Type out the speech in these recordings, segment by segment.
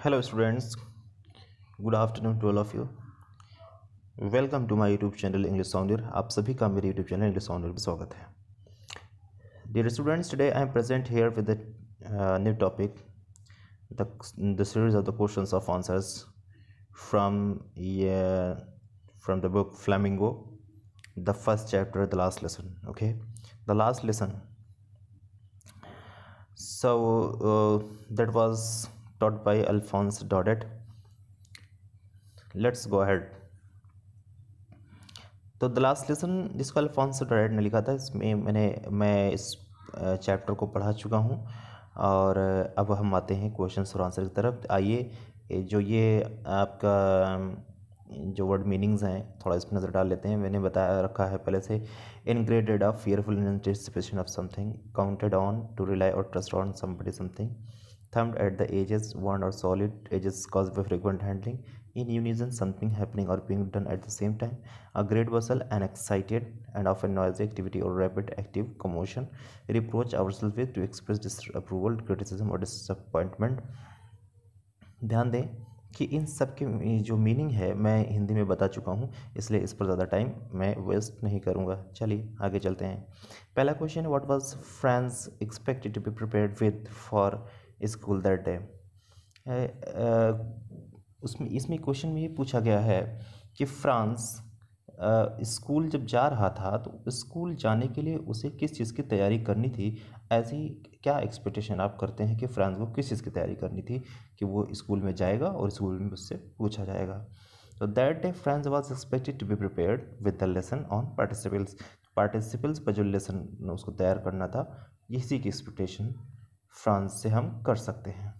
Hello students, good afternoon to all of you. Welcome to my YouTube channel English sounder. आप सभी का मेरे YouTube channel English साउंडर में स्वागत है। Dear students, today I am present here with the new topic, the series of the questions of answers from the book Flamingo, the first chapter, the last lesson. Okay, the last lesson. So that was taught by Alphonse Daudet. Let's go ahead. तो the last lesson जिसको अल्फोंस डॉडेट ने लिखा था, इसमें मैं इस chapter को पढ़ा चुका हूँ और अब हम आते हैं क्वेश्चंस और आंसर की तरफ। आइए जो ये आपका जो वर्ड मीनिंग्स हैं थोड़ा इस पर नज़र डाल लेते हैं। मैंने बताया रखा है पहले से, इनग्रेडेड of fearful in anticipation of something, counted on to rely or trust on somebody something, thumbed at the edges, warned or solid edges caused by frequent handling, in unison something happening or being done at the same time, a great bustle, an excited and often noisy activity or rapid active commotion, reproach ourselves with to express disapproval, criticism or disappointment। ध्यान दें कि इन सब के जो meaning है मैं हिंदी में बता चुका हूँ, इसलिए इस पर ज़्यादा टाइम मैं वेस्ट नहीं करूँगा। चलिए आगे चलते हैं। पहला क्वेश्चन है, what was Franz expected to be prepared with for school that day. इसमें क्वेश्चन में ये पूछा गया है कि फ्रांस स्कूल जब जा रहा था तो स्कूल जाने के लिए उसे किस चीज़ की तैयारी करनी थी। ऐसी क्या एक्सपेक्टेशन आप करते हैं कि फ्रांस को किस चीज़ की तैयारी करनी थी कि वो स्कूल में जाएगा और स्कूल में उससे पूछा जाएगा। तो that day Franz was expected to be prepared with the lesson on participles. Participles पर जो लेसन उसको तैयार करना था, इसी की एक्सपेक्टेशन फ्रांस से हम कर सकते हैं।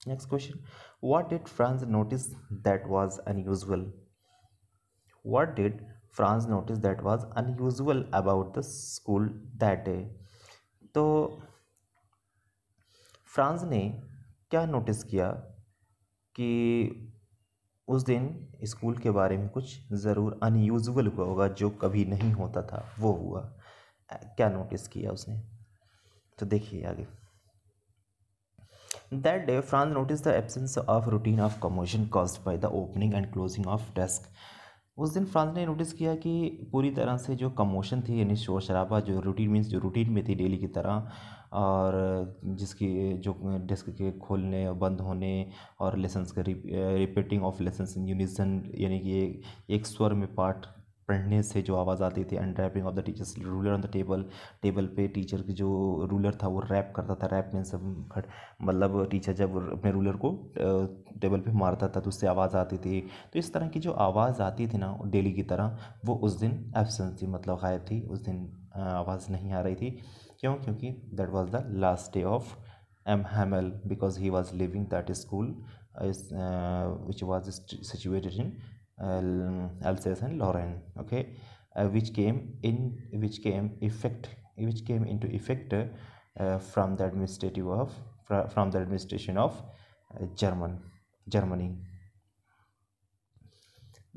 Next question, what did France notice that was unusual. What did France notice that was unusual about the school that day? तो फ्रांस ने क्या नोटिस किया कि उस दिन स्कूल के बारे में कुछ ज़रूर अनयूजुअल हुआ होगा, जो कभी नहीं होता था वो हुआ। क्या नोटिस किया उसने, तो देखिए आगे। That day France noticed the absence of routine of commotion caused by the opening and closing of desk। उस दिन फ्रांस ने नोटिस किया कि पूरी तरह से जो कमोशन थी, यानी शोर शराबा, जो रूटीन मीन्स जो रूटीन में थी डेली की तरह, और जिसकी जो डेस्क के खोलने और बंद होने और लेसन्स का repeating of lessons in unison, यानी कि एक स्वर में पाठ पढ़ने से जो आवाज़ आती थी, unwrapping of the teachers ruler on the table पे टीचर की जो रूलर था वो रैप करता था। रैप मीन्स मतलब टीचर जब अपने रूलर को टेबल पे मारता था तो उससे आवाज़ आती थी। तो इस तरह की जो आवाज़ आती थी ना डेली की तरह, वो उस दिन एब्सेंट थी, मतलब गायब थी। उस दिन आवाज़ नहीं आ रही थी। क्यों? क्योंकि that was the last day of M Hamel, because he was living that school which was situated in Alsace and Lorraine, okay, which came into effect from the administration of Germany.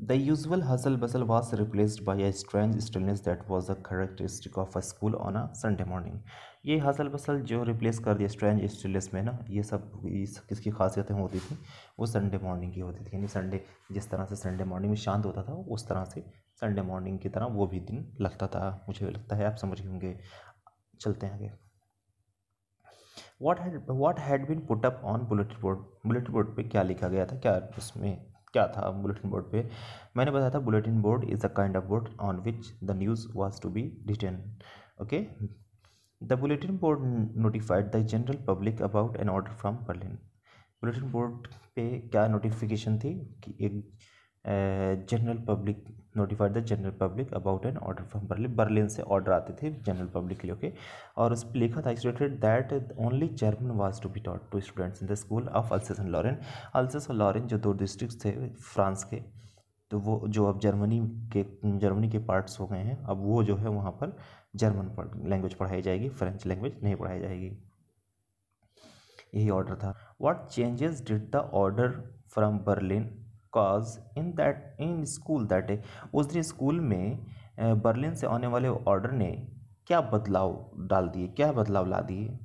The usual hustle bustle was replaced by a strange stillness that was the characteristic of a school on a Sunday morning। ये hustle bustle जो replace कर दिया strange stillness में ना, ये सब किसकी खासियतें होती थी, वो संडे मॉर्निंग की होती थी। यानी संडे जिस तरह से संडे मॉर्निंग में शांत होता था, उस तरह से संडे मॉर्निंग की तरह वो भी दिन लगता था। मुझे लगता है आप समझ गए होंगे। चलते हैं आगे। What had been put up on bulletin board? Bulletin board पे क्या लिखा गया था, क्या उसमें क्या था बुलेटिन बोर्ड पे? मैंने बताया था bulletin board is a kind of board on which the news was to be written. Okay, the bulletin board notified the general public about an order from Berlin. Bulletin board पे क्या notification थी कि एक general public notified the general public about an order from Berlin. Berlin से order आते थे general public के लिए। ओके, और उस पर लिखा था stated that only German was to be taught to students in the school of Alsace and Lorraine. Alsace और लॉरेन जो दो डिस्ट्रिक्ट थे फ्रांस के, तो वो जो अब जर्मनी के पार्ट्स हो गए हैं, अब वो जो है वहाँ पर जर्मन लैंग्वेज पढ़ाई जाएगी, फ्रेंच लैंग्वेज नहीं पढ़ाई जाएगी। यही ऑर्डर था। What changes did the order from Berlin cause in school that day. उस दिन स्कूल में बर्लिन से आने वाले ऑर्डर ने क्या बदलाव डाल दिए, क्या बदलाव ला दिए।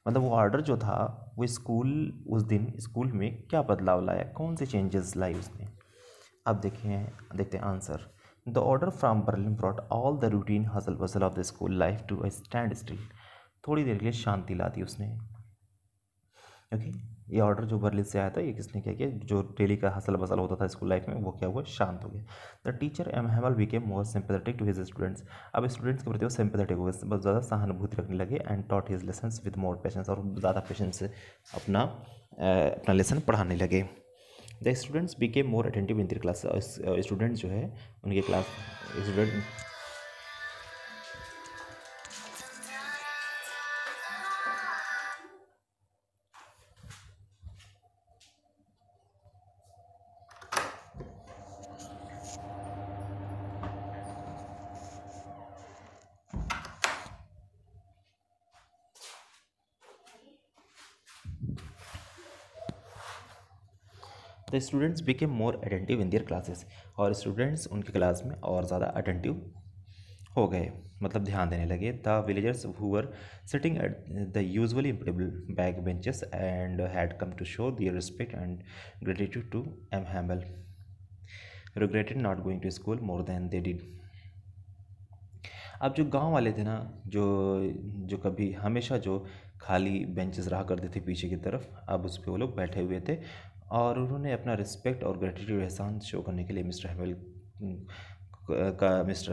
मतलब वो ऑर्डर जो था वो स्कूल उस दिन स्कूल में क्या बदलाव लाया, कौन से चेंजेस लाई उसने। अब देखते हैं answer. The order from Berlin brought all the routine hustle bustle of the school life to a standstill. थोड़ी देर के लिए शांति ला दी उसने। ओके, ये ऑर्डर जो बर्लिन से आया था, ये किसने क्या किया, जो डेली का हसल बसल होता था स्कूल लाइफ में, वो क्या हुआ, शांत हो गया। The teacher M Hamel became more sympathetic to his students. अब स्टूडेंट्स के प्रति वो सिंपैथेटिक हो गए, बहुत ज़्यादा सहानुभूति रखने लगे। And taught his lessons with more patience, और ज़्यादा पेशेंस से अपना लेसन पढ़ाने लगे। The students became more attentive in their class. Students जो है उनके class student the students became more attentive in their classes. और स्टूडेंट्स उनके क्लास में और ज़्यादा अटेंटिव हो गए, मतलब ध्यान देने लगे। The villagers who were sitting at the usually improbable back benches and had come to show their respect and gratitude to M Hamel regretted not going to school more than they did. अब जो गांव वाले थे ना, जो जो कभी हमेशा जो खाली बेंचेस रहा करते थे पीछे की तरफ, अब उस पर वो लोग बैठे हुए थे और उन्होंने अपना रिस्पेक्ट और ग्रेटिट्यूड एहसान शो करने के लिए मिस्टर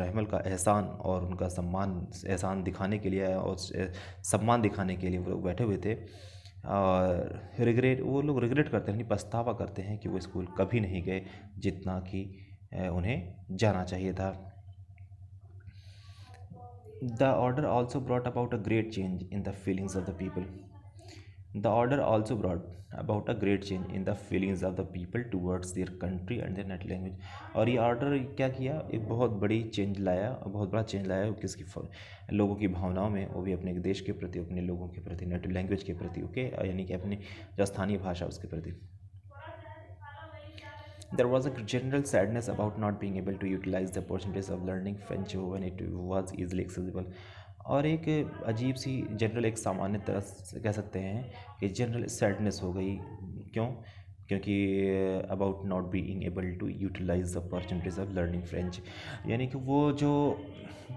हैमल का एहसान और उनका सम्मान एहसान दिखाने के लिए और सम्मान दिखाने के लिए वो लोग बैठे हुए थे। और वो लोग रिग्रेट करते हैं, पछतावा करते हैं कि वो स्कूल कभी नहीं गए जितना कि उन्हें जाना चाहिए था। The order also brought about a great change in the feelings of the people. The order also brought about a great change in the feelings of the people towards their country and their native language. और ये order क्या किया, एक बहुत बड़ी change लाया, बहुत बड़ा चेंज लाया किसकी, लोगों की भावनाओं में, वो भी अपने देश के प्रति, अपने लोगों के प्रति, नेटिव लैंग्वेज के प्रति, ओके, यानी कि अपनी जो स्थानीय भाषा उसके प्रति। There was a general sadness about not being able to utilize the opportunities of learning French when it was easily accessible. और एक अजीब सी जनरल, एक सामान्य तरह से कह सकते हैं कि जनरल सैडनेस हो गई। क्यों? क्योंकि about not being able to utilise the opportunities of learning French, यानी कि वो जो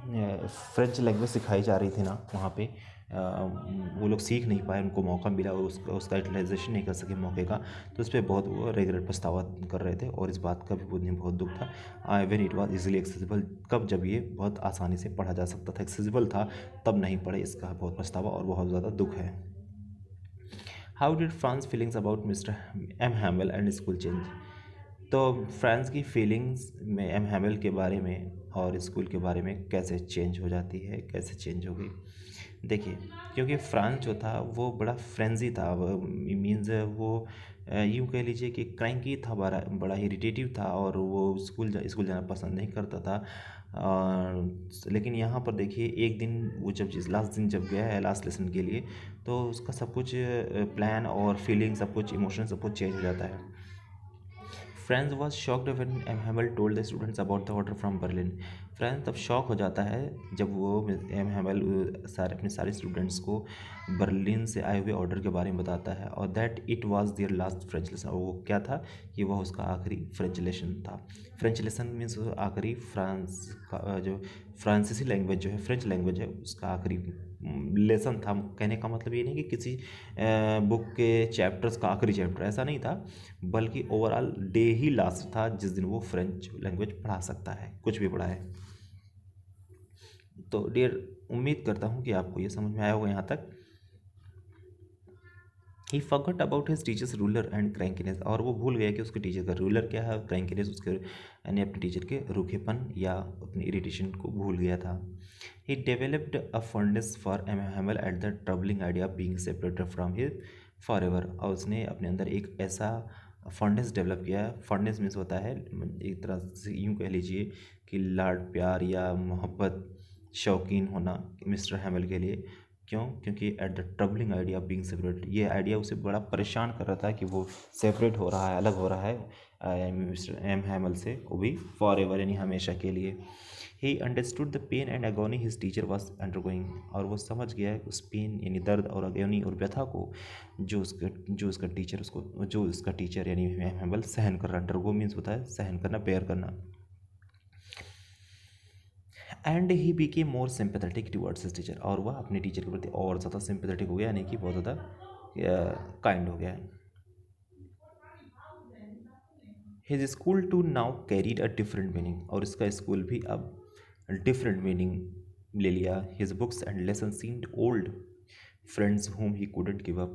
फ्रेंच लैंग्वेज सिखाई जा रही थी ना वहाँ पे, वो लोग सीख नहीं पाए, उनको मौका मिला, उसका यूटिलाइजेशन नहीं कर सके मौके का, तो उस पर बहुत वो रिग्रेट पछतावा कर रहे थे। और इस बात का भी उन्हें बहुत दुख था। When it was easily accessible, कब, जब ये बहुत आसानी से पढ़ा जा सकता था, एक्सेसिबल था, तब नहीं पढ़े, इसका बहुत पछतावा और बहुत ज़्यादा दुख है। How did Franz feelings about mister M Hamel and school change. तो फ्रांस की फीलिंग्स में एम हैमल के बारे में और स्कूल के बारे में कैसे चेंज हो जाती है, कैसे चेंज हो गई। देखिए, क्योंकि फ्रांस जो था वो बड़ा फ्रेंजी था, मीन्स वो यूँ कह लीजिए कि क्रैंकी था, बड़ा इरिटेटिव था, और वो स्कूल जाना पसंद नहीं करता था। लेकिन यहाँ पर देखिए, एक दिन वो जब लास्ट दिन जब गया है लास्ट लेसन के लिए, तो उसका सब कुछ प्लान और फीलिंग, सब कुछ इमोशन, सब कुछ चेंज हो जाता है। Franz was shocked when M Hamel told the students about the order from Berlin. Franz तब शॉक हो जाता है जब वो एम हैमल अपने सारे स्टूडेंट्स को बर्लिन से आए हुए ऑर्डर के बारे में बताता है, और that it was their last French lesson. और वो क्या था कि वह उसका आखिरी फ्रेंच लेसन था। फ्रेंच लेसन मीन्स आखिरी फ्रांस का जो फ्रांसीसी लैंग्वेज जो है, फ्रेंच लैंग्वेज है, उसका आखिरी लेसन था। कहने का मतलब ये नहीं कि किसी बुक के चैप्टर्स का आखिरी चैप्टर, ऐसा नहीं था, बल्कि ओवरऑल डे ही लास्ट था जिस दिन वो फ्रेंच लैंग्वेज पढ़ा सकता है, कुछ भी पढ़ा है। तो डियर, उम्मीद करता हूँ कि आपको ये समझ में आया होगा यहाँ तक। ही forgot about his teachers ruler and crankiness. और वो भूल गया कि उसके टीचर का रूलर क्या है, क्रैंकीनेस उसके यानी अपने टीचर के रूखेपन या अपनी इरिटेशन को भूल गया था। He developed a fondness for M Hamel at the troubling idea of being separated from his forever. और उसने अपने अंदर एक ऐसा फॉन्डनेस डेवलप किया। फॉन्डनेस मीन्स होता है एक तरह से यूँ कह लीजिए कि लाड प्यार या मोहब्बत, शौकीन होना मिस्टर हैमल के लिए। क्यों? क्योंकि eight the troubling idea of being separate, ये आइडिया उसे बड़ा परेशान कर रहा था कि वो सेपरेट हो रहा है, अलग हो रहा है मिस्टर एम हैमल से, वो भी फॉर एवर यानी हमेशा के लिए। He understood the pain and agony his teacher was undergoing, और वो समझ गया उस पेन यानी दर्द और एगोनी और व्यथा को जो उसका टीचर यानी हेमल सहन कर रहा। अंडरगो मीन्स होता है सहन करना, बेयर करना। And he became more sympathetic towards his teacher, और वह अपने टीचर के प्रति और ज़्यादा सिंपैथेटिक हो गया, यानी कि बहुत ज़्यादा काइंड हो गया है। His school too now carried a different meaning, और इसका स्कूल भी अब डिफरेंट मीनिंग ले लिया। His books and lesson seemed old friends whom he couldn't give up,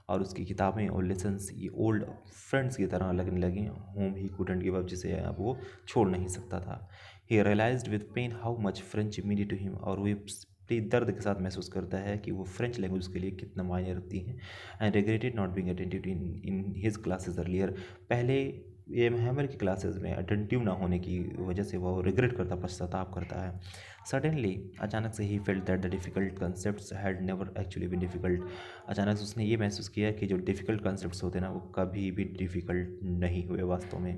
और उसकी किताबें और लेसन्स ये ओल्ड फ्रेंड्स की तरह लगने लगी। Whom he couldn't give up, जिसे अब वो छोड़ नहीं सकता था। He realized with pain how much French mean to him, और वो बड़े दर्द के साथ महसूस करता है कि वो फ्रेंच लैंग्वेज के लिए कितना मायने रखती हैं। And regretted not being attentive in his classes earlier, पहले ये हैमर की क्लासेस में अटेंटिव ना होने की वजह से वो रिग्रेट करता, पश्चाताप करता है। सडनली, अचानक से he felt that the difficult concept had never actually been difficult, अचानक से उसने ये महसूस किया कि जो डिफ़िकल्ट कंसेप्ट होते हैं ना वो कभी भी डिफ़िकल्ट नहीं हुए वास्तव में,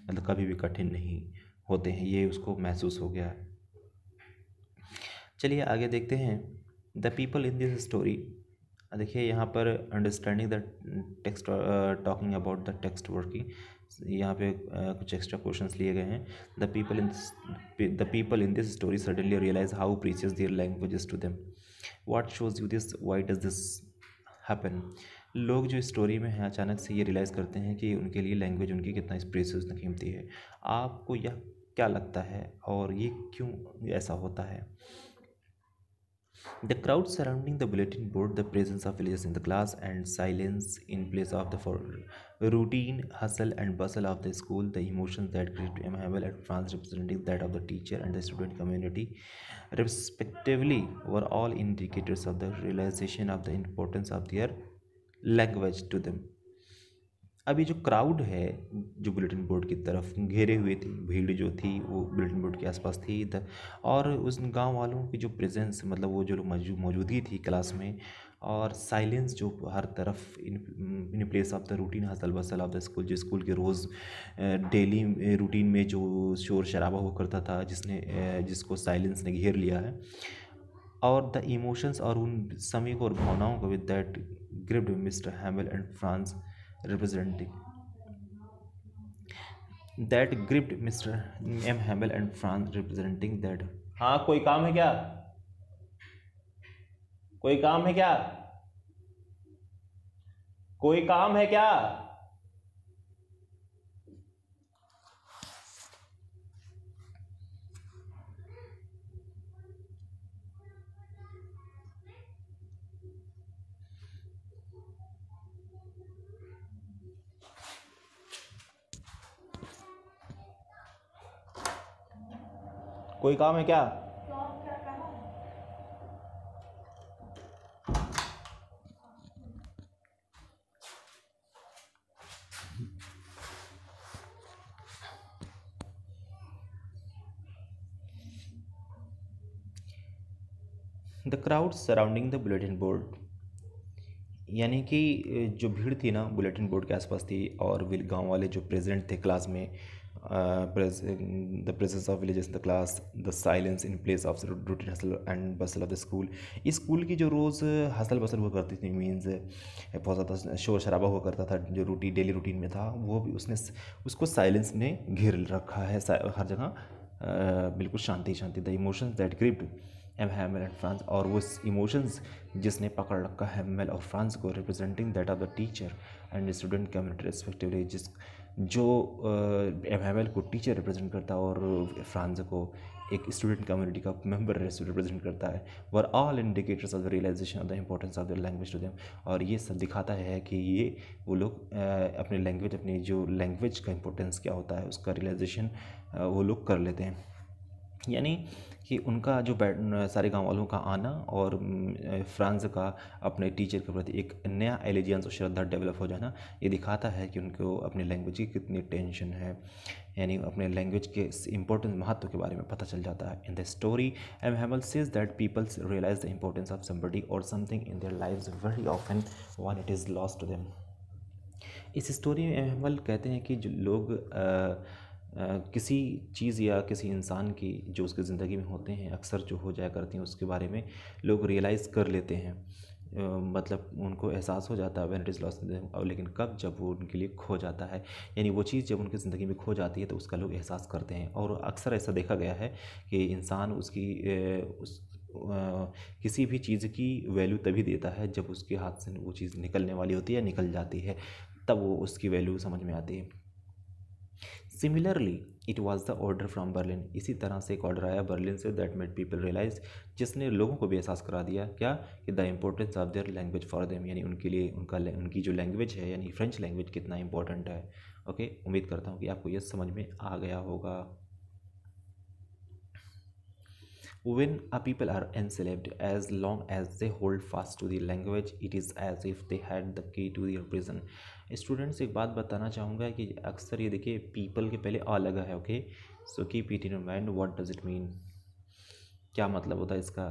मतलब कभी भी कठिन नहीं होते हैं, ये उसको महसूस हो गया। चलिए आगे देखते हैं। The people in this story, देखिए यहाँ पर understanding the text, talking about the text working, यहाँ पे कुछ एक्स्ट्रा क्वेश्चंस लिए गए हैं। The people in this story suddenly realise how precious their language is to them, what shows you this, why does this happen. लोग जो story में हैं अचानक से ये रियलाइज़ करते हैं कि उनके लिए लैंग्वेज उनकी कितना प्रीशियस, कितना कीमती है। आपको यह क्या लगता है और ये क्यों ऐसा होता है? The crowd surrounding the bulletin board, the presence of villagers in the class, and silence in place of the routine hustle and bustle of the school, the emotions that gripped Emmanuel and Franz, representing that of the teacher and the student community, respectively, were all indicators of the realization of the importance of their language to them. अभी जो crowd है जो bulletin board की तरफ घेरे हुए थी, भीड़ जो थी वो बुलेटिन बोर्ड के आसपास थी और उस गांव वालों की जो प्रेजेंस, मतलब वो जो लोग मौजूदगी थी क्लास में, और साइलेंस जो हर तरफ in place of the routine hustle bustle of the school, जो स्कूल के रोज़ डेली रूटीन में जो शोर शराबा हो करता था, जिसको साइलेंस ने घेर लिया है, और द इमोशंस, और उन समय को और भावनाओं को with that gripped mister हैमल and France representing that gripped Mr. M. Hamel and Franz, representing that। हाँ, कोई काम है क्या? कोई काम है क्या? कोई काम है क्या? कोई काम है क्या? The crowd surrounding the bulletin board, यानी कि जो भीड़ थी ना बुलेटिन बोर्ड के आसपास थी, और गांव वाले जो प्रेजेंट थे क्लास में, the presence of villages in the class, the silence in place of routine hustle and Bansal of the school. School की जो रोज़ हसल बसल हुआ करती थी, मीन्स बहुत ज़्यादा शोर शराबा हुआ करता था, जो डेली रूटीन में था, वो भी उसको साइलेंस ने घेर रखा है हर जगह, बिल्कुल शांति शांति। The emotions that gripped M Hamel and Franz, और वो इमोशंस जिसने पकड़ रखा है हैमल और फ्रांस को, representing that of the teacher and student community respectively, जो एम हैमल को टीचर रिप्रेजेंट करता है और फ्रांस को एक स्टूडेंट कम्युनिटी का मेंबर रिप्रेजेंट करता है, were all indicators of the realisation of the importance of the language to them. और ये सब दिखाता है कि ये वो लोग अपने लैंग्वेज, अपनी जो लैंग्वेज का इंपॉर्टेंस क्या होता है उसका रियलाइजेशन वो लोग कर लेते हैं। यानी कि उनका जो सारे गांव वालों का आना और फ्रांस का अपने टीचर के प्रति एक नया एलिजियंस और श्रद्धा डेवलप हो जाना, ये दिखाता है कि उनको अपने लैंग्वेज की कितनी टेंशन है, यानी अपने लैंग्वेज के इम्पोर्टेंस, महत्व के बारे में पता चल जाता है। In the story M Hamel says that peoples realize the importance of somebody or something in their lives very often when it is lost to them. इस स्टोरी में एम हैमल कहते हैं कि जो लोग किसी चीज़ या किसी इंसान की जो उसकी ज़िंदगी में होते हैं अक्सर जो हो जाया करती हैं उसके बारे में लोग रियलाइज़ कर लेते हैं, मतलब उनको एहसास हो जाता है व्हेन इट इज़ लॉस्ट, और लेकिन कब, जब वो उनके लिए खो जाता है, यानी वो चीज़ जब उनकी ज़िंदगी में खो जाती है तो उसका लोग एहसास करते हैं। और अक्सर ऐसा देखा गया है कि इंसान उसकी किसी भी चीज़ की वैल्यू तभी देता है जब उसके हाथ से वो चीज़ निकलने वाली होती है या निकल जाती है, तब वो उसकी वैल्यू समझ में आती है। Similarly it was the order from Berlin, इसी तरह से एक ऑर्डर आया बर्लिन से, दैट मेड पीपल रियलाइज, जिसने लोगों को भी एहसास करा दिया क्या, कि the importance of their language for them, यानी उनके लिए उनकी जो लैंग्वेज है यानी फ्रेंच लैंग्वेज कितना इंपॉर्टेंट है। ओके, उम्मीद करता हूँ कि आपको ये समझ में आ गया होगा। When a people are enslaved, as long as they hold fast to the language, it is as if they had the key to their prison. Students एक बात बताना चाहूँगा कि अक्सर ये देखिए पीपल के पहले आ लगा है, okay, so keep it in mind, what does it mean, क्या मतलब होता है इसका।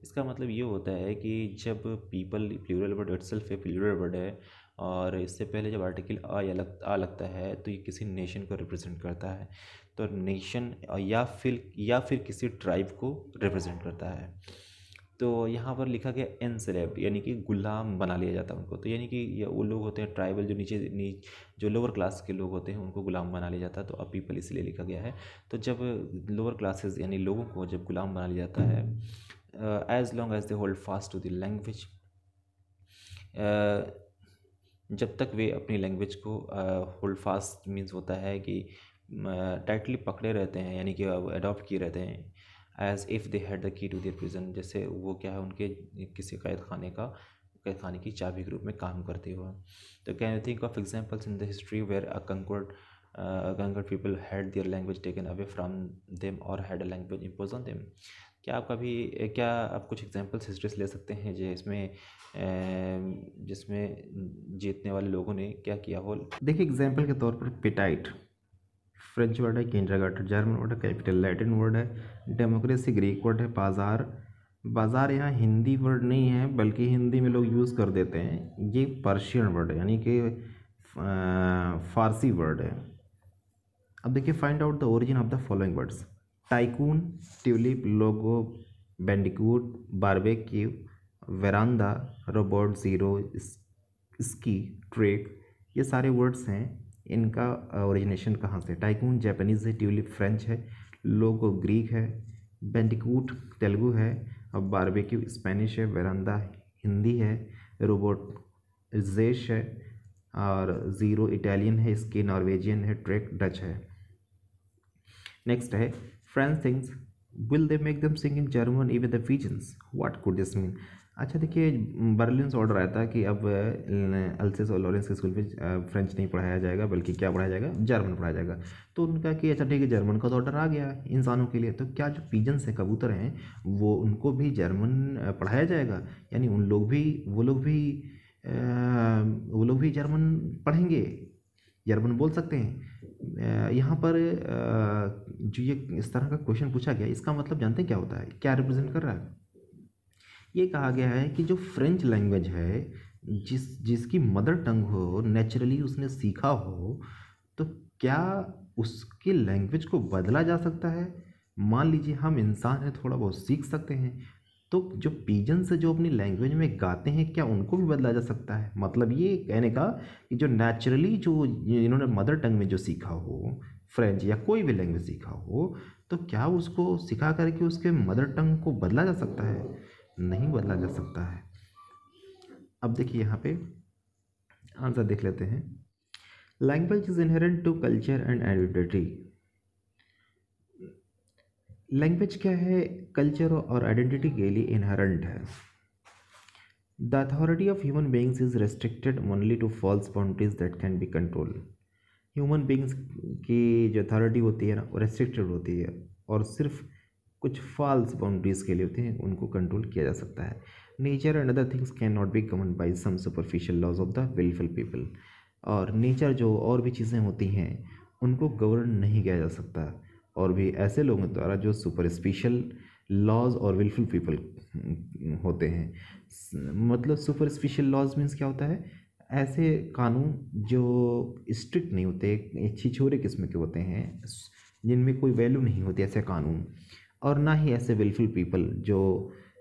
इसका मतलब ये होता है कि जब पीपल प्लूरल वर्ड इटसेल्फ है, प्लूरल वर्ड है, और इससे पहले जब आर्टिकल आ लगता है तो ये किसी नेशन को रिप्रेजेंट करता है, तो नेशन या फिर किसी ट्राइब को रिप्रेजेंट करता है। तो यहाँ पर लिखा गया एनस्लेव्ड, यानी कि गुलाम बना लिया जाता है उनको, तो यानी कि ये वो लोग होते हैं ट्राइबल, जो जो लोअर क्लास के लोग होते हैं उनको गुलाम बना लिया जाता है, तो अब पीपल इसलिए लिखा गया है। तो जब लोअर क्लासेस यानी लोगों को जब गुलाम बना लिया जाता है, as long as they hold fast to the language, जब तक वे अपनी लैंग्वेज को होल्ड फास्ट मीन्स होता है कि टाइटली पकड़े रहते हैं, यानी कि अडॉप्ट किए रहते हैं, as if they had the key to their prison, जैसे वो क्या है उनके किसी कैद खाने की चाबी के रूप में काम करते हुए। तो can you think of examples in the history where a conquered people had their language taken away from them or had a language imposed on them? क्या आप कुछ एग्जांपल्स हिस्ट्री से ले सकते हैं जिसमें जीतने वाले लोगों ने क्या किया हो। देखिए एग्जांपल के तौर पर पिटाइट फ्रेंच वर्ड है, किंडरगार्टन जर्मन वर्ड है, कैपिटल लैटिन वर्ड है, डेमोक्रेसी ग्रीक वर्ड है, बाज़ार बाज़ार यहाँ हिंदी वर्ड नहीं है बल्कि हिंदी में लोग यूज़ कर देते हैं, ये पर्शियन वर्ड है यानी कि फारसी वर्ड है। अब देखिए find out the origin of the following words, tycoon, tulip, logo, bandicoot, barbecue, veranda, robot, zero, ski, trek, ये सारे वर्ड्स हैं, इनका ओरिजिनेशन कहाँ से। टाइकून जापानीज़ है, ट्यूलिप फ्रेंच है, लोगो ग्रीक है, बैंडिकूट तेलुगु है, और बारबेक्यू स्पेनिश है, वेरांडा हिंदी है, रोबोट जेश है, और ज़ीरो इटालियन है, स्की नॉर्वेजियन है, ट्रेक डच है। नेक्स्ट है French things, will they make them Singh in German even the pigeons, what could this mean. अच्छा देखिए बर्लिन से ऑर्डर आया था कि अब अल्सेस और लॉरेंस के स्कूल में फ्रेंच नहीं पढ़ाया जाएगा बल्कि क्या पढ़ाया जाएगा, जर्मन पढ़ाया जाएगा। तो उनका कि अच्छा ठीक है जर्मन का तो ऑर्डर आ गया इंसानों के लिए, तो क्या जो पिजन्स हैं कबूतर हैं वो उनको भी जर्मन पढ़ाया जाएगा, यानी वो लोग भी जर्मन पढ़ेंगे, जर्मन बोल सकते हैं। यहाँ पर जो ये इस तरह का क्वेश्चन पूछा गया इसका मतलब जानते हैं क्या होता है, क्या रिप्रेजेंट कर रहा है। ये कहा गया है कि जो फ्रेंच लैंग्वेज है जिसकी मदर टंग हो, नेचुरली उसने सीखा हो, तो क्या उसकी लैंग्वेज को बदला जा सकता है। मान लीजिए हम इंसान हैं, थोड़ा बहुत सीख सकते हैं, तो जो पिजन्स जो अपनी लैंग्वेज में गाते हैं क्या उनको भी बदला जा सकता है। मतलब ये कहने का कि जो नेचुरली जो इन्होंने मदर टंग में जो सीखा हो, फ्रेंच या कोई भी लैंग्वेज सीखा हो, तो क्या उसको सिखा करके उसके मदर टंग को बदला जा सकता है, नहीं बदला जा सकता है। अब देखिए यहाँ पे आंसर देख लेते हैं। Language is inherent to culture and identity. Language क्या है, कल्चर और आइडेंटिटी के लिए इनहेरेंट है। The authority of human beings is restricted only to false boundaries that can be control. Human beings की जो अथॉरिटी होती है ना वो रेस्ट्रिक्टेड होती है और सिर्फ कुछ फॉल्स बाउंड्रीज के लिए होते हैं, उनको कंट्रोल किया जा सकता है। Nature and other things can not be govern by some superficial laws of the wilful people. और नेचर जो और भी चीज़ें होती हैं उनको गवर्न नहीं किया जा सकता, और भी ऐसे लोगों द्वारा जो सुपर स्पेशल लॉज और विलफुल पीपल होते हैं। मतलब सुपर स्पेशल लॉज मीन्स क्या होता है, ऐसे कानून जो स्ट्रिक्ट नहीं होते, छिछोरे किस्म के होते हैं, जिनमें कोई वैल्यू नहीं होती, ऐसे कानून। और ना ही ऐसे विलफुल पीपल जो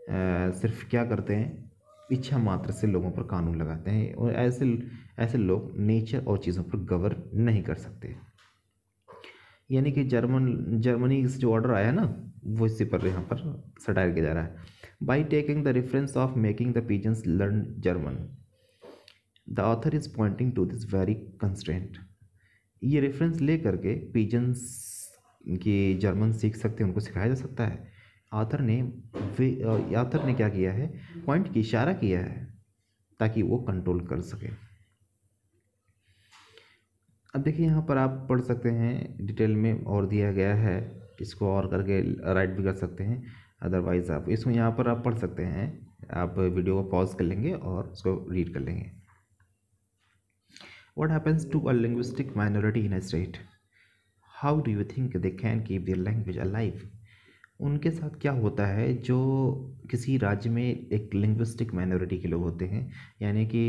सिर्फ क्या करते हैं, इच्छा मात्र से लोगों पर कानून लगाते हैं, और ऐसे ऐसे लोग नेचर और चीज़ों पर गवर्न नहीं कर सकते। यानी कि जर्मनी से जो ऑर्डर आया ना, वो इसी पर यहाँ पर सटायर किया जा रहा है। By taking the reference of making the pigeons learn German, the author is pointing to this very constraint. ये रेफरेंस ले करके पीजन्स की जर्मन सीख सकते हैं, उनको सिखाया जा सकता है। ऑथर ने ऑथर ने क्या किया है, पॉइंट की इशारा किया है ताकि वो कंट्रोल कर सके। अब देखिए यहाँ पर आप पढ़ सकते हैं, डिटेल में और दिया गया है, इसको और करके राइट भी कर सकते हैं। अदरवाइज़ आप इसको यहाँ पर आप पढ़ सकते हैं, आप वीडियो को पॉज कर लेंगे और उसको रीड कर लेंगे। What happens to a linguistic minority in a state? How do you think they can keep their language alive? उनके साथ क्या होता है जो किसी राज्य में एक लिंग्विस्टिक माइनॉरिटी के लोग होते हैं, यानी कि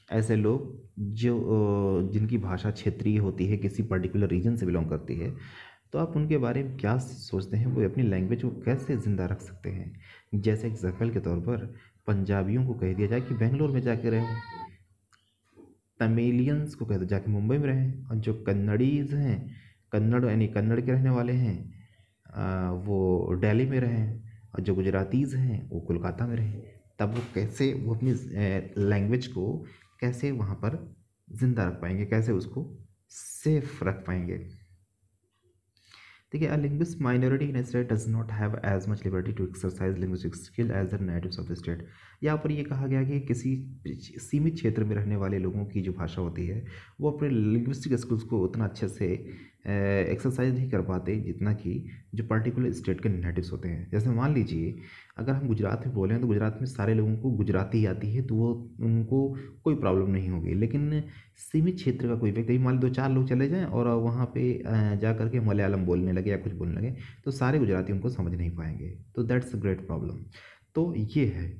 ऐसे लोग जो जिनकी भाषा क्षेत्रीय होती है, किसी पर्टिकुलर रीजन से बिलोंग करती है, तो आप उनके बारे में क्या सोचते हैं, वो अपनी लैंग्वेज को कैसे ज़िंदा रख सकते हैं। जैसे एग्जाम्पल के तौर पर पंजाबियों को कह दिया जाए कि बेंगलोर में जाके रहें, तमिलियंस को कह दो जाके मुंबई में रहें, और जो कन्नड़ीज हैं, कन्नड़ यानी कन्नड़ के रहने वाले हैं, वो दिल्ली में रहें, और जो गुजरातीज़ हैं वो कोलकाता में रहें। तब वो कैसे वो अपनी लैंग्वेज को कैसे वहाँ पर ज़िंदा रख पाएंगे, कैसे उसको सेफ रख पाएंगे। देखिए, a linguist minority in a state does not have as much liberty to exercise linguistic skill as the natives of the state। यहाँ पर ये कहा गया कि किसी सीमित क्षेत्र में रहने वाले लोगों की जो भाषा होती है, वो अपने लिंग्विस्टिक स्किल्स को उतना अच्छे से एक्सरसाइज नहीं कर पाते जितना कि जो पर्टिकुलर स्टेट के नेटिव्स होते हैं। जैसे मान लीजिए, अगर हम गुजरात में बोलें तो गुजरात में सारे लोगों को गुजराती आती है, तो वो उनको कोई प्रॉब्लम नहीं होगी। लेकिन सीमित क्षेत्र का कोई व्यक्ति, मान लो 2-4 लोग चले जाएं और वहाँ पे जा करके मलयालम बोलने लगे या कुछ बोलने लगे, तो सारे गुजराती उनको समझ नहीं पाएंगे। तो दैट्स अ ग्रेट प्रॉब्लम। तो ये है,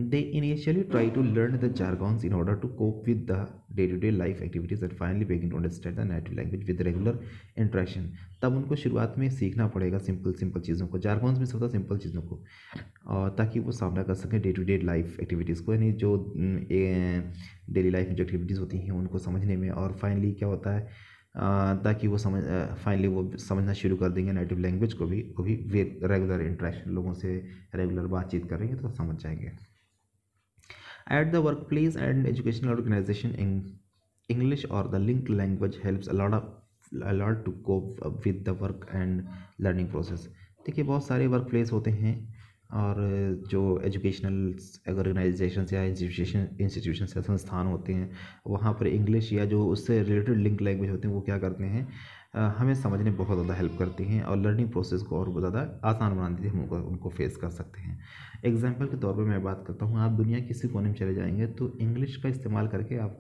they initially try to learn the jargons in order to cope with the day-to-day life activities and finally begin to understand the native language with regular interaction। तब उनको शुरुआत में सीखना पड़ेगा simple चीज़ों को, जारगॉन्स में सबसे सिंपल चीज़ों को, और ताकि वो सामना कर सकें day to day life activities को, यानी जो डेली लाइफ में जो एक्टिविटीज़ होती हैं उनको समझने में। और फाइनली क्या होता है, ताकि वो फाइनली वो समझना शुरू कर देंगे नेटिव लैंग्वेज को भी, रेगुलर इंटरेक्शन, लोगों से रेगुलर बातचीत कर रही है तो समझ जाएंगे। At the workplace and educational organization, English or the linked language helps a lot to cope with the work and learning process। देखिए, बहुत सारे वर्क प्लेस होते हैं और जो एजुकेशनल ऑर्गेनाइजेशन या इंस्टीट्यूशन या संस्थान होते हैं, वहाँ पर इंग्लिश या जो उससे रिलेटेड लिंक लैंग्वेज होते हैं वो क्या करते हैं, हमें समझने में बहुत ज़्यादा हेल्प करती हैं और लर्निंग प्रोसेस को और बहुत ज़्यादा आसान बना देती है, हम उनको फेस कर सकते हैं। एग्जाम्पल के तौर पे मैं बात करता हूँ, आप दुनिया किसी कोने में चले जाएंगे तो इंग्लिश का इस्तेमाल करके आप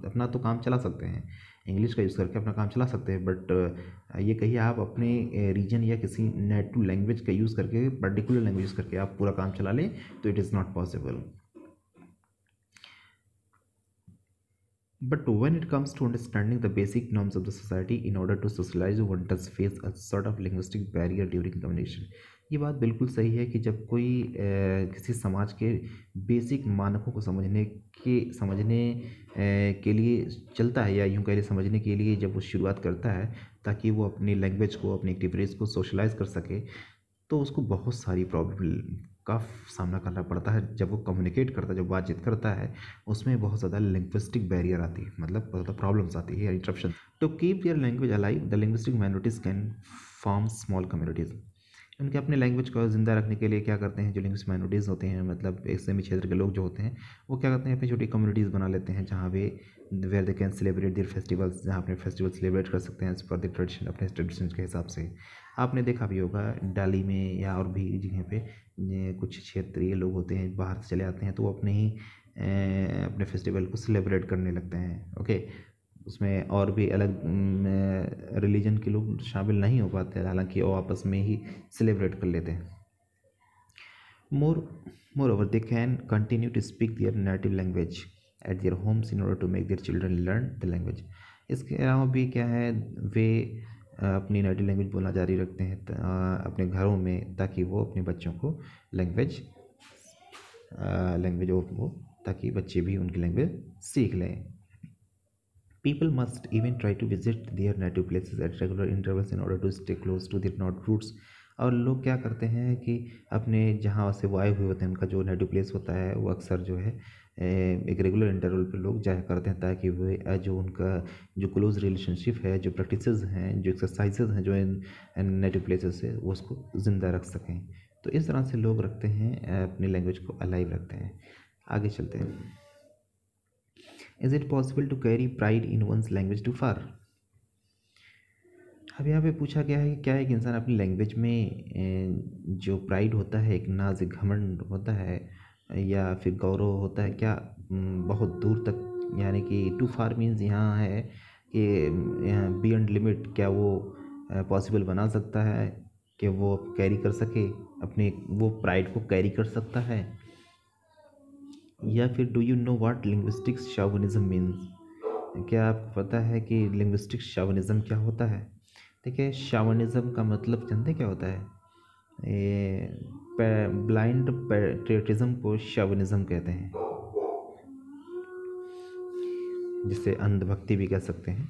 अपना तो काम चला सकते हैं, इंग्लिश का यूज़ करके अपना काम चला सकते हैं। बट ये कहिए आप अपने रीजन या किसी नेटिव लैंग्वेज का यूज़ करके, पर्टिकुलर लैंग्वेज यूज़ करके आप पूरा काम चला लें, तो it is not possible. But when it comes to understanding the basic norms of the society in order to socialize, one does face a sort of linguistic barrier during communication। ये बात बिल्कुल सही है कि जब कोई किसी समाज के बेसिक मानकों को समझने के लिए चलता है, या यूँ कह समझने के लिए जब वो शुरुआत करता है ताकि वो अपनी लैंग्वेज को, अपनी एक्टिविटीज़ को सोशलाइज कर सके, तो उसको बहुत सारी प्रॉब्लम का सामना करना पड़ता है। जब वो कम्युनिकेट करता है, जब बातचीत करता है, उसमें बहुत ज़्यादा लिंग्विस्टिक बैरियर आती है, मतलब बहुत ज़्यादा प्रॉब्लम्स आती है, interruption. To keep their language alive, the linguistic minorities can form small communities. उनके अपने लैंग्वेज को ज़िंदा रखने के लिए क्या करते हैं, जो लिंग्विस्टिक माइनॉरिटीज़ होते हैं, मतलब एक सेमी क्षेत्र के लोग जो होते हैं, वो क्या करते हैं, अपनी छोटी कम्युनिटीज़ बना लेते हैं जहाँ वे where they can celebrate their festivals, जहाँ अपने फेस्टिवल सेलिब्रेट कर सकते हैं एज पर द ट्रेडिशन, अपने ट्रेडिशन के हिसाब से। आपने देखा भी होगा दिल्ली में या और भी जगह पे कुछ क्षेत्रीय लोग होते हैं, बाहर से चले आते हैं, तो वो अपने फेस्टिवल को सेलिब्रेट करने लगते हैं। ओके, उसमें और भी अलग रिलीजन के लोग शामिल नहीं हो पाते, हालांकि वो आपस में ही सेलिब्रेट कर लेते हैं। More, moreover, they can continue to speak their native language at their homes in order to make their children learn the language. इसके अलावा भी क्या है, वे अपनी नेटिव लैंग्वेज बोलना जारी रखते हैं अपने घरों में, ताकि वो अपने बच्चों को लैंग्वेज वो ताकि बच्चे भी उनकी लैंग्वेज सीख लें. People must even try to visit their native places at regular intervals in order to stay close to their not roots. और लोग क्या करते हैं कि अपने जहाँ से वो आए हुए होते हैं, उनका जो नेटिव प्लेस होता है, वो अक्सर जो है एक रेगुलर इंटरवल पे लोग जाया करते हैं, ताकि वे जो उनका जो क्लोज रिलेशनशिप है, जो प्रैक्टिसेस हैं, जो एक्सरसाइजेज हैं जो इन नेटिव प्लेसेस से, वो उसको ज़िंदा रख सकें. तो इस तरह से लोग रखते हैं, अपनी लैंग्वेज को अलाइव रखते हैं. आगे चलते हैं. Is it possible to carry pride in one's language too far? अब यहाँ पे पूछा गया है कि क्या एक इंसान अपनी लैंग्वेज में जो प्राइड होता है, एक नाज, एक घमंड होता है, या फिर गौरव होता है, क्या बहुत दूर तक, यानी कि टू फार मीन्स यहाँ है कि बियॉन्ड लिमिट, क्या वो पॉसिबल बना सकता है कि वो कैरी कर सके, अपने वो प्राइड को कैरी कर सकता है. या फिर do you know what linguistics chauvinism means? क्या आपको पता है कि लिंग्विस्टिक्स शॉविनिज्म क्या होता है? देखिए, शॉविनिज्म का मतलब जानते क्या होता है? ब्लाइंड पैट्रियटिज्म को शॉविनिज्म कहते हैं, जिसे अंधभक्ति भी कह सकते हैं.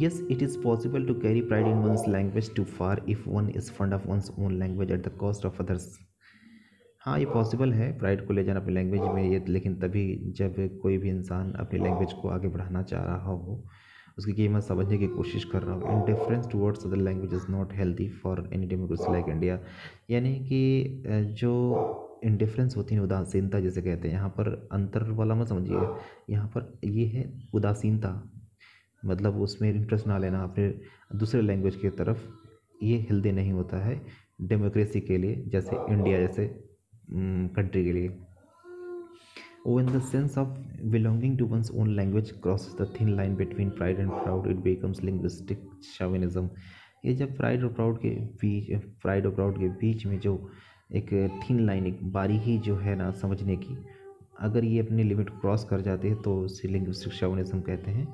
Yes, it is possible to carry pride in one's language too far if one is fond of one's own language at the cost of others. हाँ, ये पॉसिबल है प्राइड को ले जाना अपनी लैंग्वेज में, ये लेकिन तभी जब कोई भी इंसान अपनी लैंग्वेज को आगे बढ़ाना चाह रहा हो, उसकी कीमत समझने की कोशिश कर रहा हो. Indifference towards other language is not healthy for any democracy like India. यानी कि जो इंडिफरेंस होती है, उदासीनता जिसे कहते हैं, यहाँ पर अंतर वाला मत समझिए, यहाँ पर ये है उदासीनता, मतलब उसमें इंटरेस्ट ना लेना अपने दूसरे लैंग्वेज की तरफ, ये हेल्दी नहीं होता है डेमोक्रेसी के लिए, जैसे इंडिया जैसे कंट्री के लिए. When the sense of belonging to one's own language crosses the thin line between pride and proud, it becomes linguistic chauvinism. ये जब प्राइड और प्राउड के बीच में जो एक थिन लाइन, एक बारीकी जो है ना समझने की, अगर ये अपनी लिमिट क्रॉस कर जाते हैं तो उसे लिंग्विस्टिक शॉविनिज्म कहते हैं.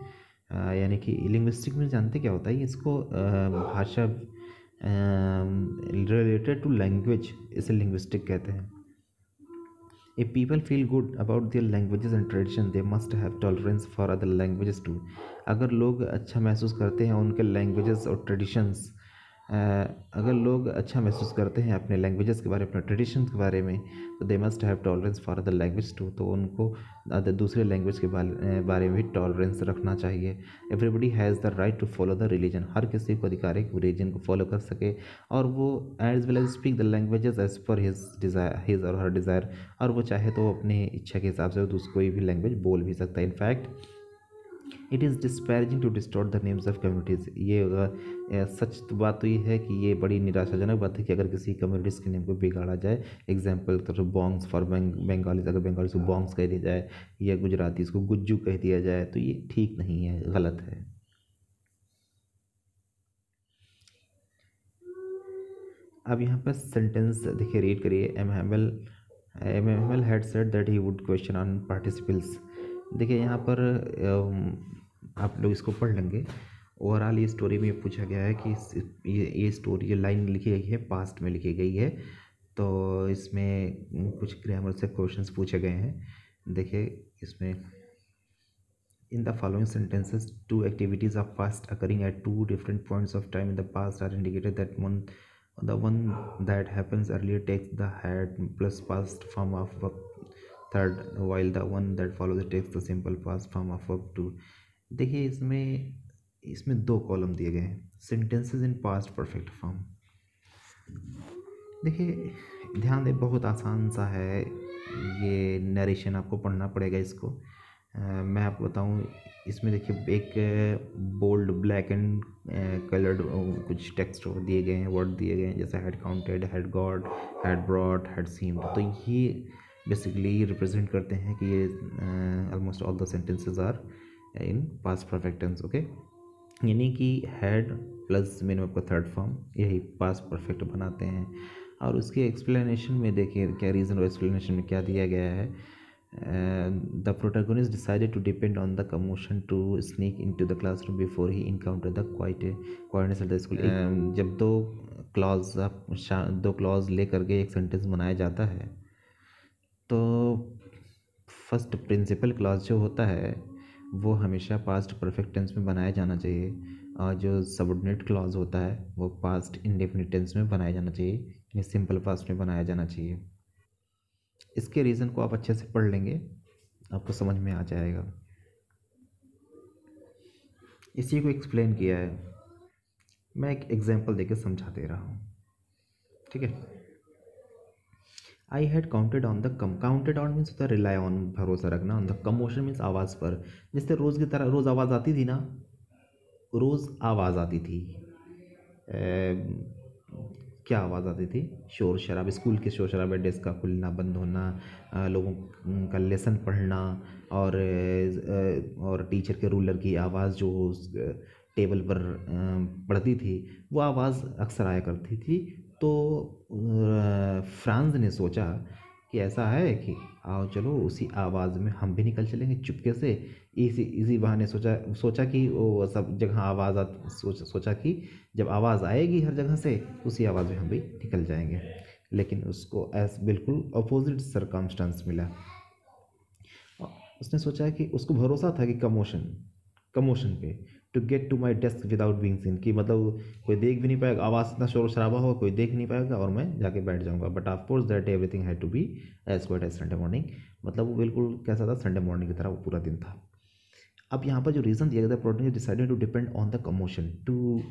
यानी कि लिंग्विस्टिक में जानते क्या होता है, इसको भाषा रिलेटेड टू लैंग्वेज, इसे लिंग्विस्टिक कहते हैं. If people feel good about their languages and tradition, they must have tolerance for other languages too. अगर लोग अच्छा महसूस करते हैं उनके लैंग्वेजेस और ट्रेडिशंस, अगर लोग अच्छा महसूस करते हैं अपने लैंग्वेजेस के बारे में, अपने ट्रेडिशंस के बारे में, तो they must have tolerance for other language too. तो उनको दूसरे लैंग्वेज के बारे में भी टॉलरेंस रखना चाहिए. Everybody has the right to follow the religion. हर किसी को अधिकार है कि वो रिलीजन को फॉलो कर सके, और वो as well as speak the languages as per his or her desire. और वो चाहे तो अपनी इच्छा के हिसाब से कोई भी लैंग्वेज बोल भी सकता है. In fact it is disparaging to distort the names of communities. ये सच तो बात तो ये है कि ये बड़ी निराशाजनक बात है कि अगर किसी कम्युनिटीज़ के नेम को बिगाड़ा जाए. एग्जाम्पल तो बॉन्ग्स फॉर बंगालीज, अगर बंगालीज को बॉन्ग्स कह दिया जाए, या गुजरातीज को गुज्जू कह दिया जाए, तो ये ठीक नहीं है, गलत है. अब यहाँ पर सेंटेंस देखिए, रीड करिए. M Hamel had said that he would question on participles. देखिए यहाँ पर आप लोग इसको पढ़ लेंगे. ओवरऑल ये स्टोरी में पूछा गया है कि ये स्टोरी, ये लाइन लिखी गई है, पास्ट में लिखी गई है, तो इसमें कुछ ग्रामर से क्वेश्चंस पूछे गए हैं. देखिए इसमें, in the following sentences, two activities of past occurring at two different points of time in the past are indicated that the one that happens earlier takes the had plus past form of verb third, while the one that follows it takes the simple past form of verb two. देखिए इसमें दो column दिए गए हैं, sentences इन past perfect form. देखिए ध्यान दें, बहुत आसान सा है ये नरेशन, आपको पढ़ना पड़ेगा इसको. मैं आपको बताऊं, इसमें देखिए एक बोल्ड ब्लैक एंड कलर्ड कुछ टेक्स्ट दिए गए हैं, वर्ड दिए गए हैं, जैसे had counted, had got, had brought, had seemed. तो ये बेसिकली रिप्रेजेंट करते हैं कि ये almost all the sentences are in past perfect tense. Okay, यानी कि हैड प्लस मैंने आपका थर्ड फॉर्म, यही पास्ट परफेक्ट बनाते हैं. और उसके एक्सप्लेनेशन में देखिए क्या रीज़न और एक्सप्लेनेशन में क्या दिया गया है. The protagonist decided to depend on the commotion to sneak into the classroom before he encounter the quietness of the school. जब दो क्लॉज लेकर के एक सेंटेंस बनाया जाता है तो फर्स्ट प्रिंसिपल क्लॉज जो होता है वो हमेशा पास्ट परफेक्ट टेंस में बनाया जाना चाहिए, और जो सबऑर्डिनेट क्लॉज होता है वो पास्ट इंडेफिनिट टेंस में बनाया जाना चाहिए, यानी सिंपल पास्ट में बनाया जाना चाहिए. इसके रीज़न को आप अच्छे से पढ़ लेंगे, आपको समझ में आ जाएगा. इसी को एक्सप्लेन किया है. मैं एक एग्जांपल देके समझा दे रहा हूँ, ठीक है. I had counted on the counted on means होता है रिलाई ऑन, भरोसा रखना. ऑन द कमोशन मीन्स आवाज़ पर. जैसे रोज़ की तरह रोज़ आवाज़ आती थी ना, रोज़ आवाज़ आती थी. क्या आवाज़ आती थी? शोर शराबे, स्कूल के शोर शराबे, डेस्क का खुलना बंद होना, लोगों का लेसन पढ़ना, और टीचर के रूलर की आवाज़ जो टेबल पर पड़ती थी वो आवाज़ अक्सर आया करती थी. तो फ्रांस ने सोचा कि ऐसा है कि आओ चलो उसी आवाज़ में हम भी निकल चलेंगे चुपके से. इसी बहाने सोचा कि वो सब जगह आवाज़ सोचा कि जब आवाज़ आएगी हर जगह से उसी आवाज़ में हम भी निकल जाएंगे. लेकिन उसको बिल्कुल अपोजिट सरकमस्टेंस मिला. उसने सोचा कि उसको भरोसा था कि कमोशन पे to get to my desk without being seen, कि मतलब कोई देख भी नहीं पाएगा, आवाज़ इतना शोर शराबा होगा कोई देख नहीं पाएगा और मैं जाके बैठ जाऊँगा. But of course that everything had to be as quiet as Sunday morning. मतलब वो बिल्कुल कैसा था, संडे मॉर्निंग की तरह वो पूरा दिन था. अब यहाँ पर जो रीज़न दिया गया था, protagonist decided to depend on the commotion to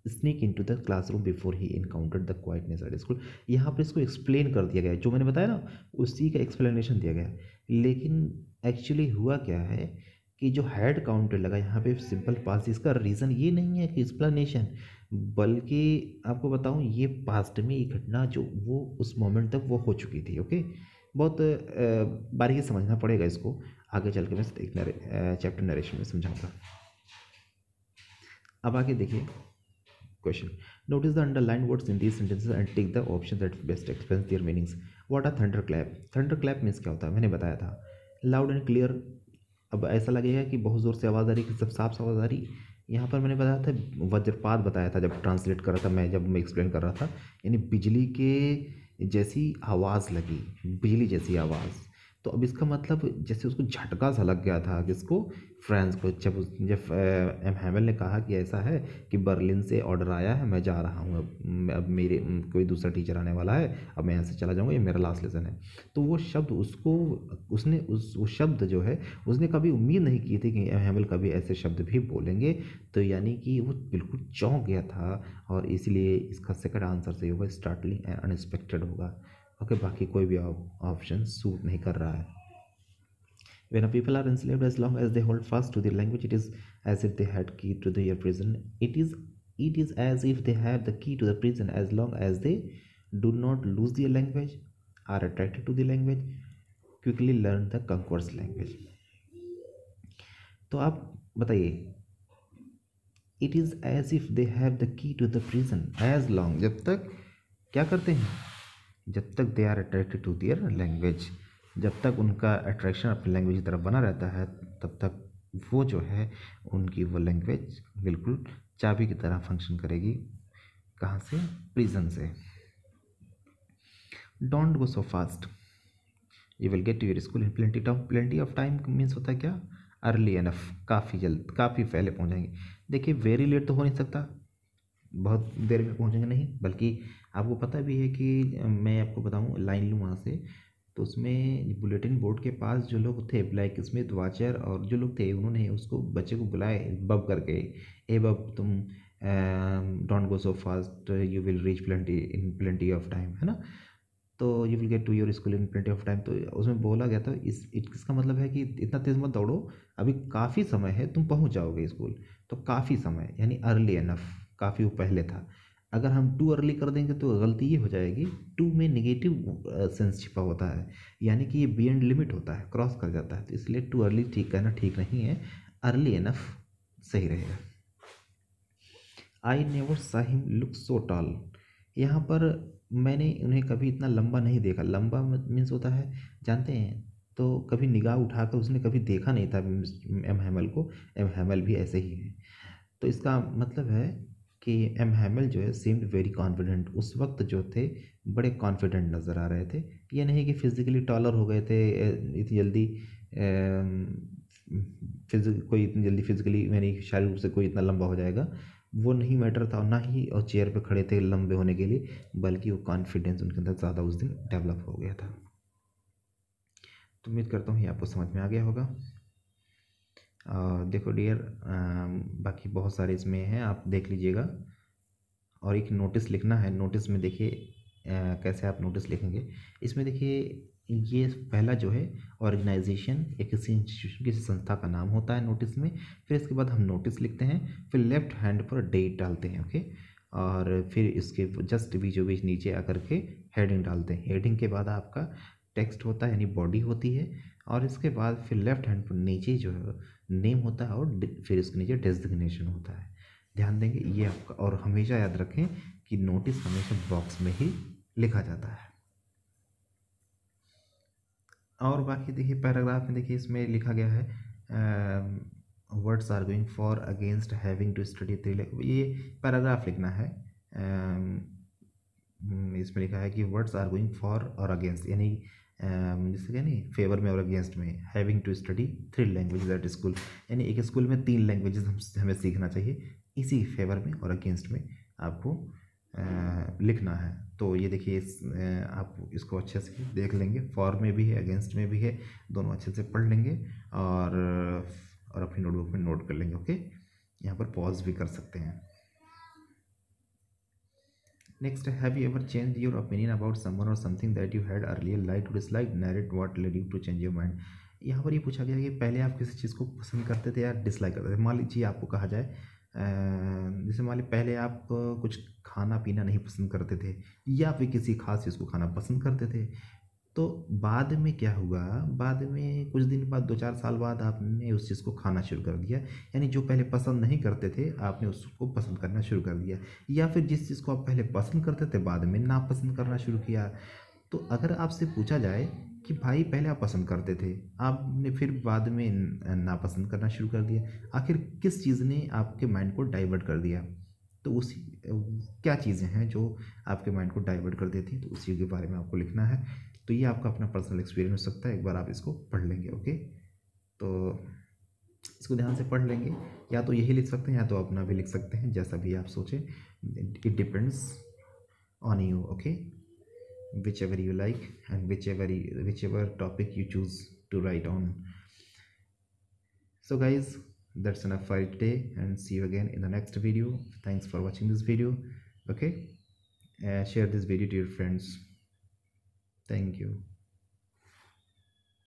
sneak into the classroom before he encountered the quietness at school. यहाँ पर इसको एक्सप्लेन कर दिया गया है, जो मैंने बताया ना उसी का एक्सप्लेनेशन दिया गया है. लेकिन एक्चुअली हुआ क्या है कि जो हेड काउंटर लगा यहाँ पे सिंपल पास्ट, इसका रीज़न ये नहीं है कि एक्सप्लेनेशन, बल्कि आपको बताऊँ ये पास्ट में ये घटना जो वो उस मोमेंट तक वो हो चुकी थी. ओके, बहुत बारीकी समझना पड़ेगा इसको, आगे चल के मैं एक चैप्टर नरेशन में समझाऊंगा. अब आगे देखिए question. Notice the underline words in these sentences and take the option that best explains their meanings. What are thunder clap? Thunder clap means क्या होता है मैंने बताया था, लाउड एंड क्लियर. अब ऐसा लगेगा कि बहुत ज़ोर से आवाज़ आ रही है कि सब साफ साफ आवाज़ आ रही. यहाँ पर मैंने बताया था वज्रपात बताया था जब ट्रांसलेट कर रहा था मैं, जब मैं एक्सप्लेन कर रहा था, यानी बिजली के जैसी आवाज़ लगी, बिजली जैसी आवाज़. तो अब इसका मतलब जैसे उसको झटका सा लग गया था किसको, फ्रांस को. जब एम हैमिल ने कहा कि ऐसा है कि बर्लिन से ऑर्डर आया है, मैं जा रहा हूँ, अब मेरे कोई दूसरा टीचर आने वाला है, अब मैं यहाँ से चला जाऊँगा, ये मेरा लास्ट लेसन है. तो वो शब्द उसने वो शब्द जो है उसने कभी उम्मीद नहीं की थी कि एम हैमिल कभी ऐसे शब्द भी बोलेंगे. तो यानी कि वो बिल्कुल चौंक गया था, और इसलिए इसका सेकंड आंसर सही होगा, स्टार्टलिंग एंड अनएक्सपेक्टेड होगा. ओके, बाकी कोई भी ऑप्शन सूट नहीं कर रहा है. When a people are enslaved, as long as they hold fast to their language, it is as if they had key to their prison. It is as if they have the key to the prison, as long as they do not lose their language, are attracted to the language, quickly learn the conqueror's language. तो आप बताइए, it is as if they have the key to the prison as long, जब तक क्या करते हैं, जब तक they are attracted to their language, जब तक उनका अट्रैक्शन अपनी लैंग्वेज की तरफ बना रहता है तब तक वो जो है उनकी वो लैंग्वेज बिल्कुल चाबी की तरह फंक्शन करेगी. कहाँ से? प्रिजन से. Don't go so fast, you will get to your school in plenty of time means होता है क्या, अर्ली एनफ, काफ़ी जल्द, काफ़ी पहले पहुँचेंगे. देखिए वेरी लेट तो हो नहीं सकता, बहुत देर में पहुँचेंगे नहीं, बल्कि आपको पता भी है कि मैं आपको बताऊँ लाइन लूँ वहाँ से, तो उसमें बुलेटिन बोर्ड के पास जो लोग थे, ब्लैक स्मिथ, वाचर और जो लोग थे, उन्होंने उसको बच्चे को बुलाए बब करके, ए बब तुम don't go so fast, you will reach plenty of time, है ना. तो you will get to your school in plenty of time. तो उसमें बोला गया था इसका मतलब है कि इतना तेज़ मत दौड़ो, अभी काफ़ी समय है, तुम पहुंच जाओगे स्कूल. तो काफ़ी समय यानी अर्ली एनफ, काफ़ी वो पहले था. अगर हम टू अर्ली कर देंगे तो गलती ये हो जाएगी, टू में नेगेटिव सेंस छिपा होता है, यानी कि ये बियॉन्ड लिमिट होता है, क्रॉस कर जाता है. तो इसलिए टू अर्ली ठीक कहना ठीक नहीं है, अर्ली एनफ सही रहेगा. आई नेवर सा हिम लुक सो टॉल, यहाँ पर मैंने उन्हें कभी इतना लंबा नहीं देखा। लंबा मीन्स होता है, जानते हैं, तो कभी निगाह उठाकर उसने कभी देखा नहीं था एम हैमल को। एम हैमल भी ऐसे ही है। तो इसका मतलब है कि एम हैमल जो है सीम्ड वेरी कॉन्फिडेंट, उस वक्त जो थे बड़े कॉन्फिडेंट नज़र आ रहे थे। ये नहीं कि फिजिकली टॉलर हो गए थे इतनी जल्दी, फिजिक कोई इतनी जल्दी फिजिकली यानी कि शारीरिक रूप से कोई इतना लंबा हो जाएगा, वो नहीं मैटर था। ना ही और चेयर पे खड़े थे लंबे होने के लिए, बल्कि वो कॉन्फिडेंस उनके अंदर ज़्यादा उस दिन डेवलप हो गया था। तो उम्मीद करता हूँ ये आपको समझ में आ गया होगा। देखो डियर, बाकी बहुत सारे इसमें हैं, आप देख लीजिएगा। और एक नोटिस लिखना है। नोटिस में देखिए कैसे आप नोटिस लिखेंगे। इसमें देखिए ये पहला जो है ऑर्गेनाइजेशन या किसी इंस्टीट्यूशन किसी संस्था का नाम होता है नोटिस में। फिर इसके बाद हम नोटिस लिखते हैं, फिर लेफ्ट हैंड पर डेट डालते हैं, ओके। और फिर इसके जस्ट बीचों बीच नीचे आकर के हेडिंग डालते हैं। हेडिंग के बाद आपका टेक्स्ट होता है यानी बॉडी होती है, और इसके बाद फिर लेफ्ट हैंड पर नीचे जो है नेम होता है, और फिर इसके नीचे डेजिग्नेशन होता है। ध्यान देंगे ये आपका। और हमेशा याद रखें कि नोटिस हमेशा बॉक्स में ही लिखा जाता है। और बाकी देखिए पैराग्राफ में देखिए इसमें लिखा गया है words are going for against having to study three, ये पैराग्राफ लिखना है। इसमें लिखा है कि वर्ड्स आर गोइंग फॉर और अगेंस्ट, यानी जैसे क्या नहीं, फेवर में और अगेंस्ट में। Having to study three languages at school, यानी एक स्कूल में 3 लैंग्वेजेस हमें सीखना चाहिए। इसी फेवर में और अगेंस्ट में आपको लिखना है। तो ये देखिए आप इसको अच्छे से देख लेंगे, फॉर में भी है अगेंस्ट में भी है, दोनों अच्छे से पढ़ लेंगे और अपनी नोटबुक में नोट कर लेंगे, ओके। यहाँ पर पॉज भी कर सकते हैं। Next, have you ever change your opinion about someone or something that you had earlier like to dislike, narrate what led you to change your mind. यहाँ पर ये पूछा गया कि पहले आप किसी चीज़ को पसंद करते थे या डिसलाइक करते थे। मान लीजिए आपको कहा जाए जैसे मान ली पहले आप कुछ खाना पीना नहीं पसंद करते थे, या फिर किसी खास चीज़ को खाना पसंद करते थे, तो बाद में क्या हुआ, बाद में कुछ दिन बाद 2-4 साल बाद आपने उस चीज़ को खाना शुरू कर दिया। यानी जो पहले पसंद नहीं करते थे आपने उसको पसंद करना शुरू कर दिया। या फिर जिस चीज़ को आप पहले पसंद करते थे बाद में नापसंद करना शुरू किया। तो अगर आपसे पूछा जाए कि भाई पहले आप पसंद करते थे, आपने फिर बाद में नापसंद करना शुरू कर दिया, आखिर किस चीज़ ने आपके माइंड को डाइवर्ट कर दिया, तो उसी क्या चीज़ें हैं जो आपके माइंड को डाइवर्ट कर देती हैं, तो उसी के बारे में आपको लिखना है। तो ये आपका अपना पर्सनल एक्सपीरियंस हो सकता है, एक बार आप इसको पढ़ लेंगे, ओके। तो इसको ध्यान से पढ़ लेंगे, या तो यही लिख सकते हैं या तो अपना भी लिख सकते हैं, जैसा भी आप सोचें। It depends on you, okay, whichever you like and whichever topic you choose to write on. So guys, that's enough for today, and see you again in the next video. Thanks for watching this video, okay. Share this video to your friends. Thank you.